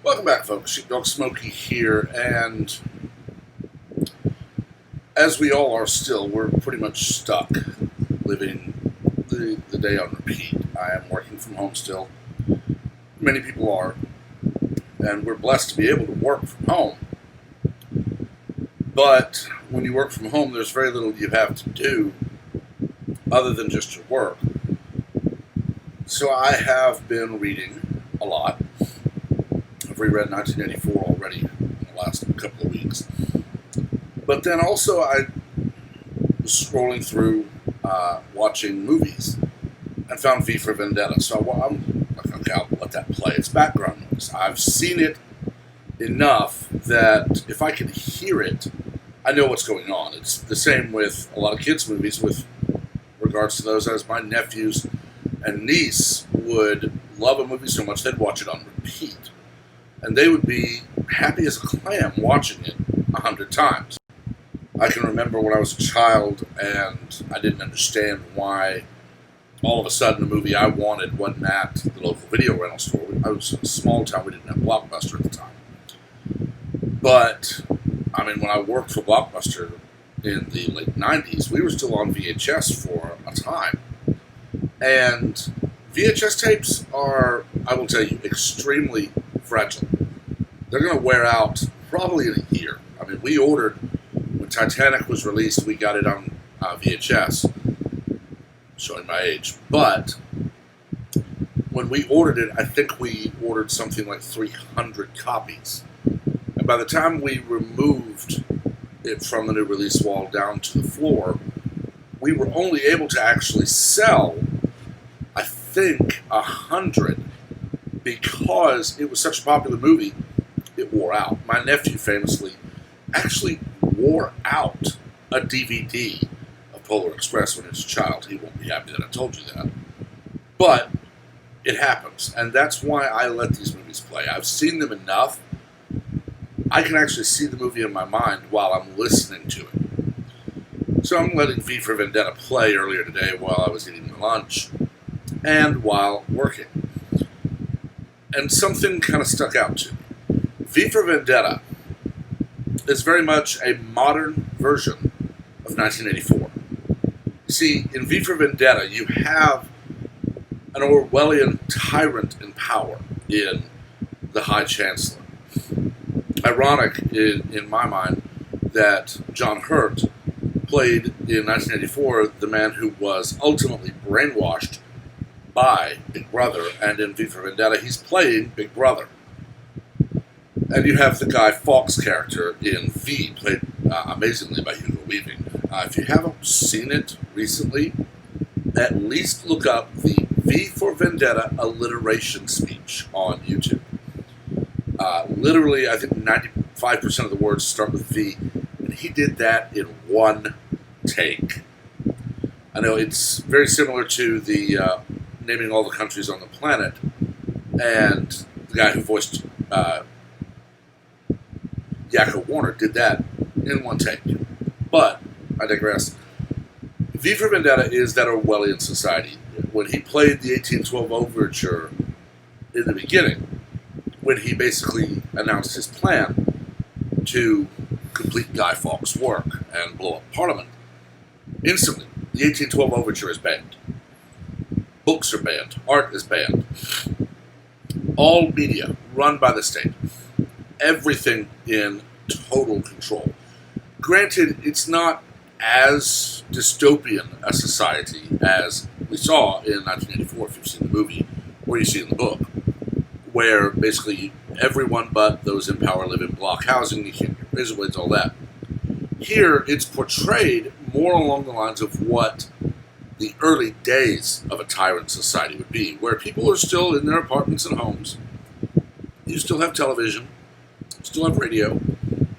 Welcome back, folks. Sheepdog Smokey here, and as we all are still, we're pretty much stuck living the day on repeat. I am working from home still. Many people are, and we're blessed to be able to work from home. But when you work from home, there's very little you have to do other than just your work. So I have been reading a lot. I've reread 1984 already in the last couple of weeks. But then also I was scrolling through watching movies and found V For Vendetta. So I'm like, okay, I'll let that play. It's background noise. I've seen it enough that if I can hear it, I know what's going on. It's the same with a lot of kids' movies with regards to those, as my nephews and niece would love a movie so much they'd watch it on repeat. And they would be happy as a clam watching it 100 times. I can remember when I was a child and I didn't understand why all of a sudden the movie I wanted wasn't at the local video rental store. I was in a small town, we didn't have Blockbuster at the time. But, I mean, when I worked for Blockbuster in the late 90s, we were still on VHS for a time. And VHS tapes are, I will tell you, extremely fragile. They're going to wear out probably in a year. I mean, we ordered, when Titanic was released, we got it on VHS, showing my age. But when we ordered it, I think we ordered something like 300 copies. And by the time we removed it from the new release wall down to the floor, we were only able to actually sell, I think, 100, because it was such a popular movie, it wore out. My nephew famously actually wore out a DVD of Polar Express when he was a child. He won't be happy that I told you that. But it happens, and that's why I let these movies play. I've seen them enough. I can actually see the movie in my mind while I'm listening to it. So I'm letting V For Vendetta play earlier today while I was eating lunch and while working. And something kind of stuck out to me. V For Vendetta is very much a modern version of 1984. You see, in V For Vendetta, you have an Orwellian tyrant in power in the High Chancellor. Ironic, in my mind, that John Hurt played in 1984 the man who was ultimately brainwashed by Big Brother, and in V For Vendetta, he's playing Big Brother. And you have the Guy Fawkes character in V, played amazingly by Hugo Weaving. If you haven't seen it recently, at least look up the V For Vendetta alliteration speech on YouTube. Literally, I think 95% of the words start with V, and he did that in one take. I know it's very similar to the naming all the countries on the planet, and the guy who voiced Yakko Warner did that in one take. But, I digress. V For Vendetta is that Orwellian society. When he played the 1812 Overture in the beginning, when he basically announced his plan to complete Guy Fawkes' work and blow up Parliament, instantly, the 1812 Overture is banned. Books are banned. Art is banned. All media run by the state. Everything in total control. Granted, it's not as dystopian a society as we saw in 1984, if you've seen the movie, or you see in the book, where basically everyone but those in power live in block housing, you can't get razor blades, all that. Here, it's portrayed more along the lines of what the early days of a tyrant society would be, where people are still in their apartments and homes. You still have television, still have radio,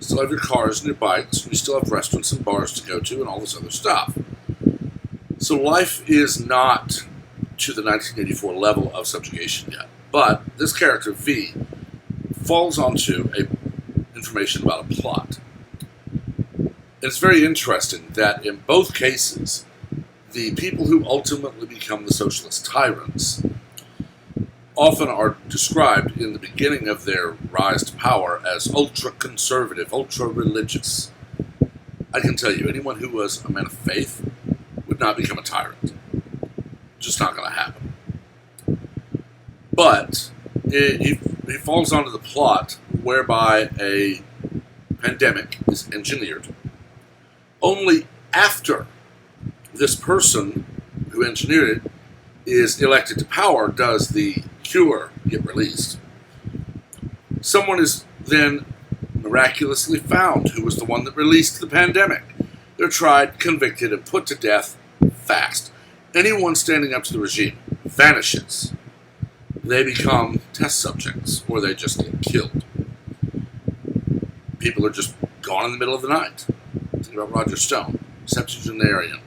still have your cars and your bikes, you still have restaurants and bars to go to and all this other stuff. So life is not to the 1984 level of subjugation yet. But this character, V, falls onto information about a plot. And it's very interesting that in both cases, the people who ultimately become the socialist tyrants often are described in the beginning of their rise to power as ultra-conservative, ultra-religious. I can tell you, anyone who was a man of faith would not become a tyrant. Just not going to happen. But he falls onto the plot whereby a pandemic is engineered. Only after this person who engineered it is elected to power does the cure get released. Someone is then miraculously found who was the one that released the pandemic. They're tried, convicted, and put to death fast. Anyone standing up to the regime vanishes. They become test subjects, or they just get killed. People are just gone in the middle of the night. Think about Roger Stone, septuagenarian,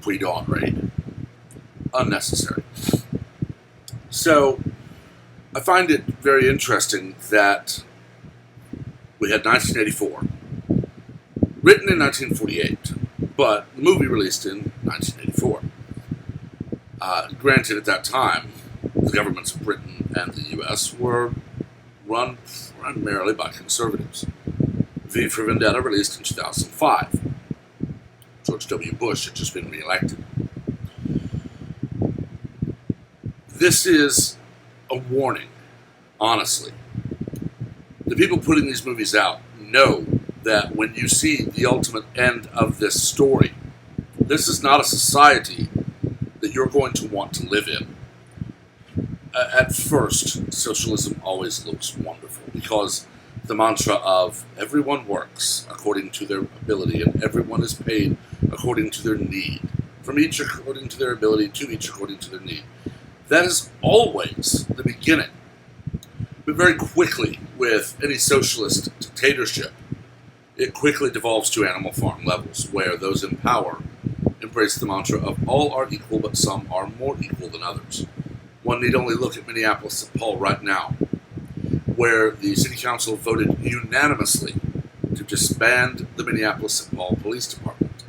pre-dawn raid. Unnecessary. So, I find it very interesting that we had 1984, written in 1948, but the movie released in 1984. Granted, at that time, the governments of Britain and the U.S. were run primarily by conservatives. V For Vendetta released in 2005. George W. Bush had just been reelected. This is a warning, honestly. The people putting these movies out know that when you see the ultimate end of this story, this is not a society that you're going to want to live in. At first, socialism always looks wonderful because the mantra of everyone works according to their ability and everyone is paid according to their need, from each according to their ability to each according to their need. That is always the beginning. But very quickly, with any socialist dictatorship, it quickly devolves to Animal Farm levels, where those in power embrace the mantra of all are equal, but some are more equal than others. One need only look at Minneapolis-St. Paul right now, where the city council voted unanimously to disband the Minneapolis-St. Paul Police Department.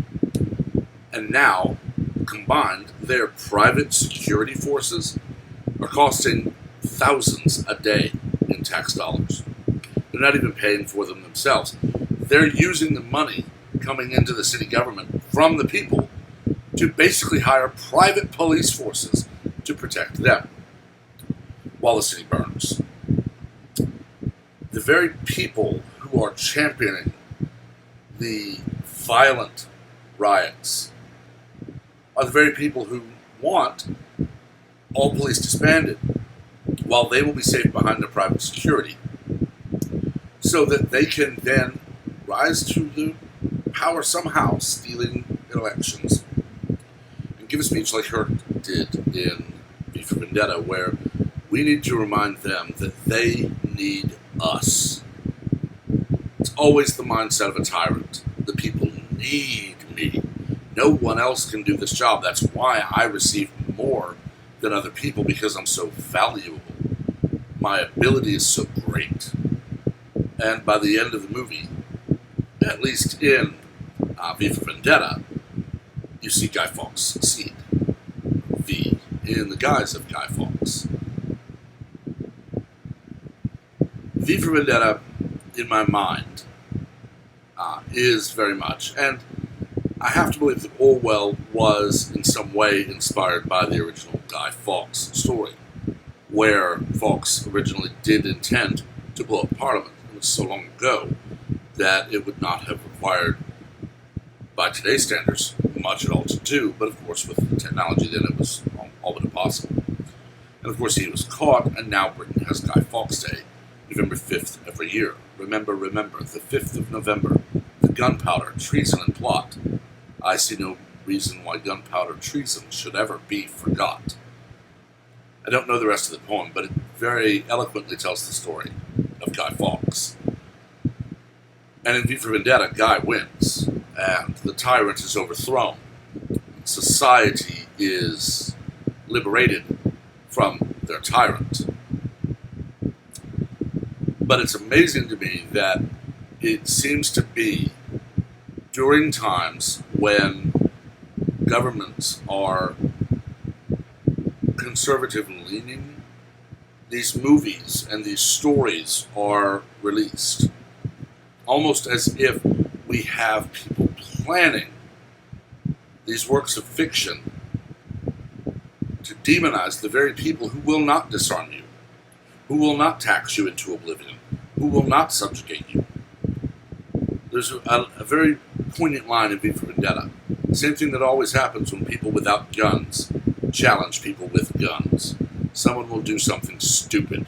And now, combined, their private security forces are costing thousands a day in tax dollars. They're not even paying for them themselves. They're using the money coming into the city government from the people to basically hire private police forces to protect them while the city burns. The very people who are championing the violent riots are the very people who want all police disbanded, while they will be safe behind their private security, so that they can then rise to the power somehow, stealing elections, and give a speech like Herc did in V For Vendetta, where we need to remind them that they need us. It's always the mindset of a tyrant. The people need me. No one else can do this job. That's why I receive more than other people, because I'm so valuable. My ability is so great. And by the end of the movie, at least in V For Vendetta, you see Guy Fawkes succeed. V in the guise of Guy Fawkes. V For Vendetta, in my mind, is very much, and I have to believe that Orwell was in some way inspired by the original Guy Fawkes story, where Fawkes originally did intend to blow up Parliament. It was so long ago that it would not have required, by today's standards, much at all to do, but of course with the technology then it was all but impossible. And of course he was caught, and now Britain has Guy Fawkes Day, November 5th every year. Remember, the 5th of November, the gunpowder, treason, and plot. I see no reason why gunpowder treason should ever be forgot. I don't know the rest of the poem, but it very eloquently tells the story of Guy Fawkes. And in V For Vendetta, Guy wins, and the tyrant is overthrown. Society is liberated from their tyrant. But it's amazing to me that it seems to be during times when governments are conservative leaning these movies and these stories are released. Almost as if we have people planning these works of fiction to demonize the very people who will not disarm you, who will not tax you into oblivion, who will not subjugate you. There's a very poignant line in V For Vendetta. Same thing that always happens when people without guns challenge people with guns. Someone will do something stupid.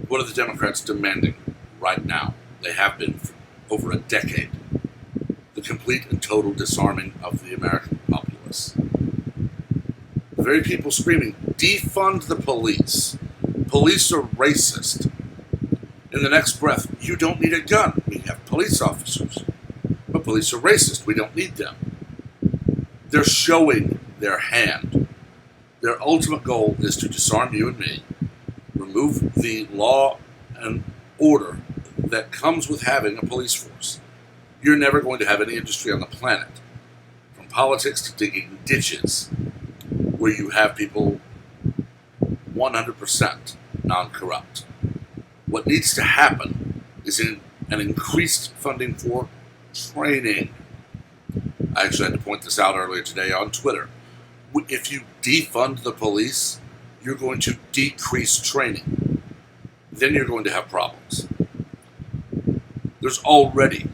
What are the Democrats demanding right now? They have been for over a decade. The complete and total disarming of the American populace. The very people screaming, defund the police. Police are racist. In the next breath, you don't need a gun. We have police officers. But police are racist. We don't need them. They're showing their hand. Their ultimate goal is to disarm you and me, remove the law and order that comes with having a police force. You're never going to have any industry on the planet, from politics to digging ditches, where you have people 100% non-corrupt. What needs to happen is an increased funding for training. I actually had to point this out earlier today on Twitter. If you defund the police, you're going to decrease training. Then you're going to have problems. There's already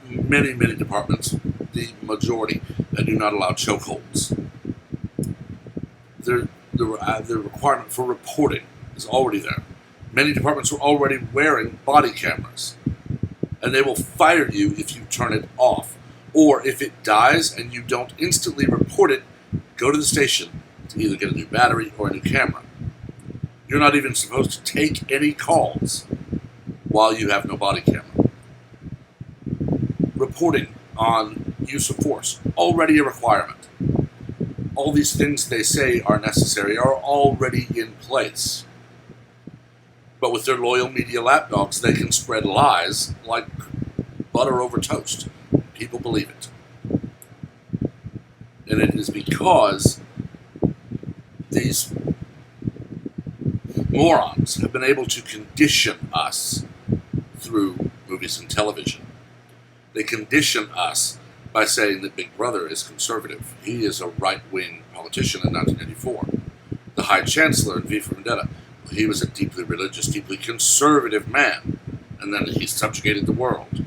many, many departments, the majority, that do not allow chokeholds. The requirement for reporting is already there. Many departments are already wearing body cameras, and they will fire you if you turn it off. Or if it dies and you don't instantly report it, go to the station to either get a new battery or a new camera. You're not even supposed to take any calls while you have no body camera. Reporting on use of force, already a requirement. All these things they say are necessary are already in place. But with their loyal media lapdogs, they can spread lies like butter over toast. People believe it. And it is because these morons have been able to condition us through movies and television. They condition us by saying that Big Brother is conservative. He is a right-wing politician in 1984. The High Chancellor in V For Vendetta, he was a deeply religious, deeply conservative man, and then he subjugated the world.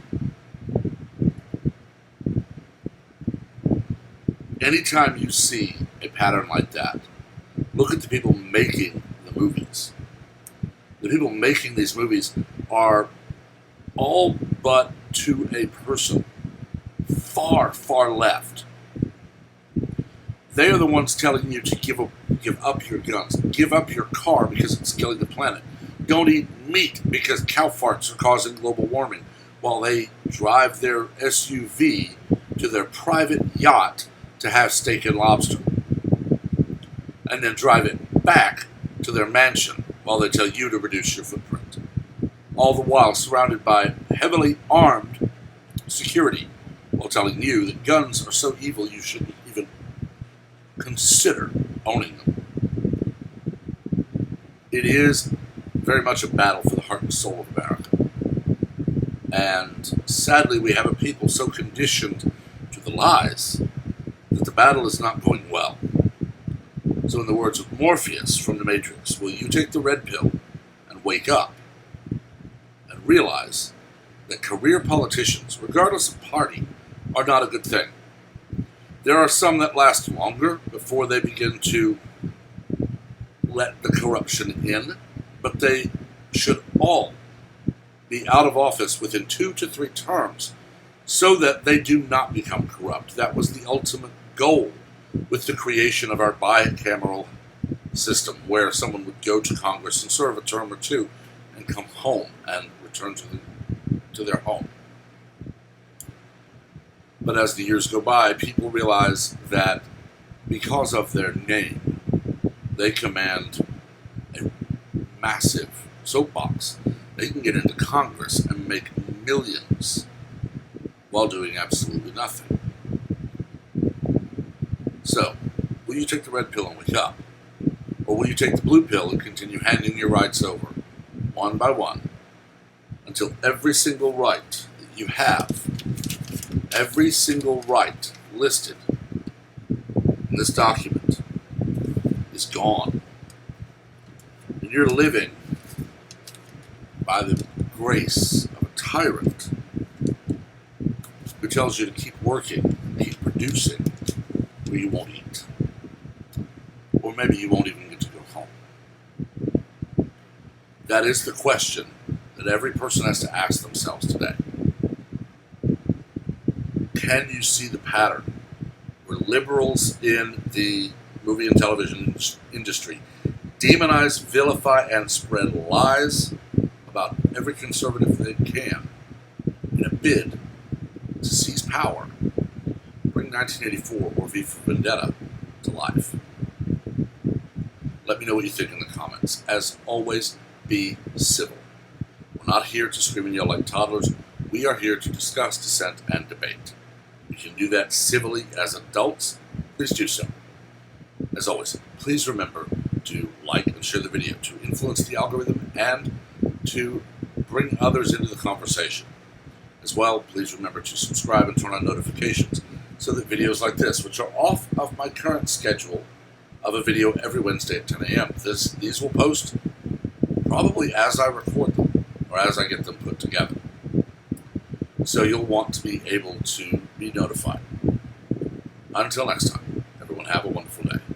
Anytime you see a pattern like that, look at the people making the movies. The people making these movies are all but to a person far, far left. They are the ones telling you to give up your guns, give up your car because it's killing the planet. Don't eat meat because cow farts are causing global warming, while they drive their SUV to their private yacht to have steak and lobster, and then drive it back to their mansion while they tell you to reduce your footprint. All the while surrounded by heavily armed security, while telling you that guns are so evil you shouldn't even consider owning them. It is very much a battle for the heart and soul of America. And sadly, we have a people so conditioned to the lies that the battle is not going well. So in the words of Morpheus from The Matrix, will you take the red pill and wake up and realize that career politicians, regardless of party, are not a good thing. There are some that last longer before they begin to let the corruption in, but they should all be out of office within 2 to 3 terms so that they do not become corrupt. That was the ultimate goal with the creation of our bicameral system, where someone would go to Congress and serve a term or 2 and come home and return to their home. But as the years go by, people realize that because of their name, they command a massive soapbox. They can get into Congress and make millions while doing absolutely nothing. So, will you take the red pill and wake up? Or will you take the blue pill and continue handing your rights over, one by one, until every single right that you have, every single right listed in this document is gone? And you're living by the grace of a tyrant who tells you to keep working, keep producing, or you won't eat. Or maybe you won't even get to go home. That is the question that every person has to ask themselves today. Can you see the pattern where liberals in the movie and television industry demonize, vilify, and spread lies about every conservative they can in a bid to seize power, bring 1984 or V For Vendetta to life? Let me know what you think in the comments. As always, be civil. We're not here to scream and yell like toddlers. We are here to discuss, dissent, and debate. We can do that civilly as adults. Please do so. As always, please remember to like and share the video to influence the algorithm and to bring others into the conversation. As well, please remember to subscribe and turn on notifications so that videos like this, which are off of my current schedule of a video every Wednesday at 10 a.m., these will post probably as I record them or as I get them put together. So you'll want to be able to be notified. Until next time, everyone have a wonderful day.